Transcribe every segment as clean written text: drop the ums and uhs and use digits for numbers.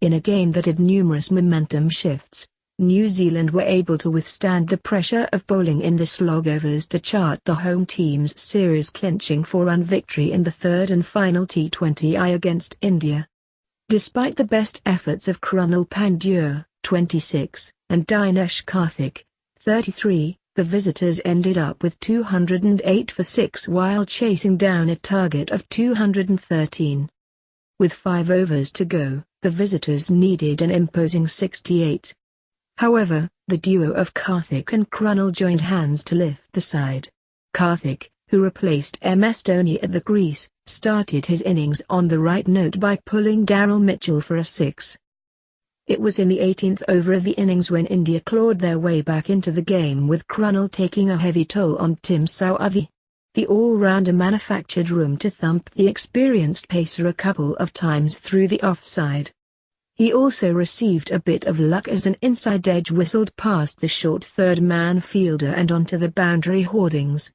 In a game that had numerous momentum shifts, New Zealand were able to withstand the pressure of bowling in the slog overs to chart the home team's series-clinching 4-run victory in the third and final T20I against India. Despite the best efforts of Krunal Pandya, 26, and Dinesh Karthik, 33, the visitors ended up with 208 for 6 while chasing down a target of 213. With 5 overs to go, the visitors needed an imposing 68. However, the duo of Karthik and Krunal joined hands to lift the side. Karthik, who replaced MS Dhoni at the crease, started his innings on the right note by pulling Daryl Mitchell for a 6. It was in the 18th over of the innings when India clawed their way back into the game, with Krunal taking a heavy toll on Tim Southee. The all-rounder manufactured room to thump the experienced pacer a couple of times through the offside. He also received a bit of luck as an inside edge whistled past the short third-man fielder and onto the boundary hoardings.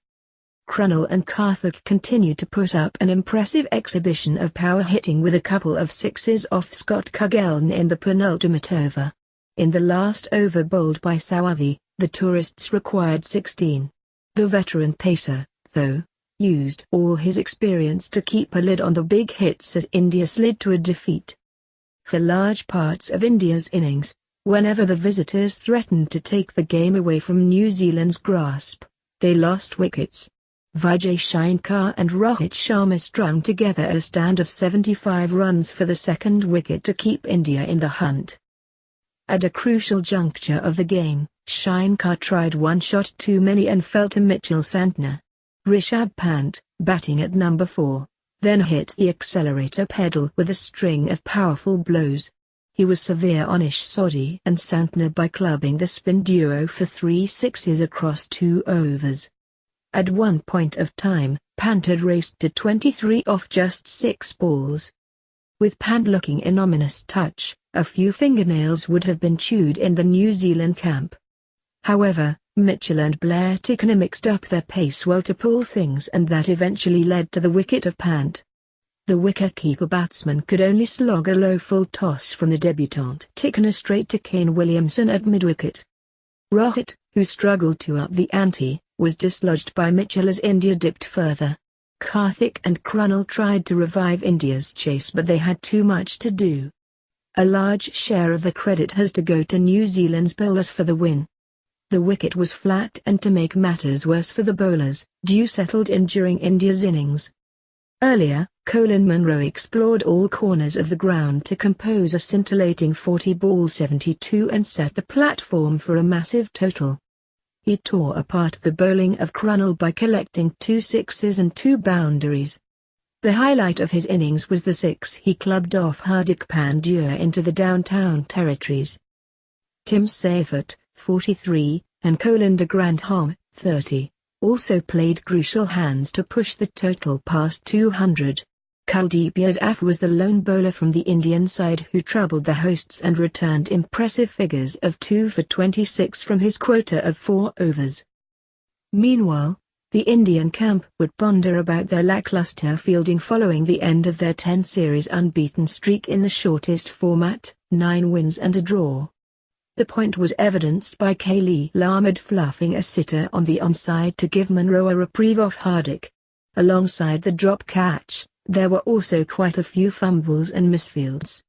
Krunal and Karthik continued to put up an impressive exhibition of power hitting with a couple of sixes off Scott Kugeln in the penultimate over. In the last over bowled by Southee, the tourists required 16. The veteran pacer, though, used all his experience to keep a lid on the big hits as India slid to a defeat. For large parts of India's innings, whenever the visitors threatened to take the game away from New Zealand's grasp, they lost wickets. Vijay Shankar and Rohit Sharma strung together a stand of 75 runs for the second wicket to keep India in the hunt. At a crucial juncture of the game, Shankar tried one shot too many and fell to Mitchell Santner. Rishabh Pant, batting at number 4, then hit the accelerator pedal with a string of powerful blows. He was severe on Ish Sodhi and Santner by clubbing the spin duo for 3 sixes across 2 overs. At one point of time, Pant had raced to 23 off just 6 balls. With Pant looking in ominous touch, a few fingernails would have been chewed in the New Zealand camp. However, Mitchell and Blair Tickner mixed up their pace well to pull things, and that eventually led to the wicket of Pant. The wicket-keeper batsman could only slog a low full toss from the debutant Tickner straight to Kane Williamson at mid-wicket. Rohit, who struggled to up the ante, was dislodged by Mitchell as India dipped further. Karthik and Krunal tried to revive India's chase, but they had too much to do. A large share of the credit has to go to New Zealand's bowlers for the win. The wicket was flat, and to make matters worse for the bowlers, dew settled in during India's innings. Earlier, Colin Munro explored all corners of the ground to compose a scintillating 40-ball 72 and set the platform for a massive total. He tore apart the bowling of Krunal by collecting 2 sixes and 2 boundaries. The highlight of his innings was the 6 he clubbed off Hardik Pandya into the downtown territories. Tim Seifert, 43, and Colin de Grandhomme, 30, also played crucial hands to push the total past 200. Kuldeep Yadav was the lone bowler from the Indian side who troubled the hosts and returned impressive figures of 2 for 26 from his quota of 4 overs. Meanwhile, the Indian camp would ponder about their lackluster fielding following the end of their 10-series unbeaten streak in the shortest format, 9 wins and a draw. The point was evidenced by Khalil Ahmed fluffing a sitter on the onside to give Munro a reprieve off Hardik. Alongside the drop catch, there were also quite a few fumbles and misfields.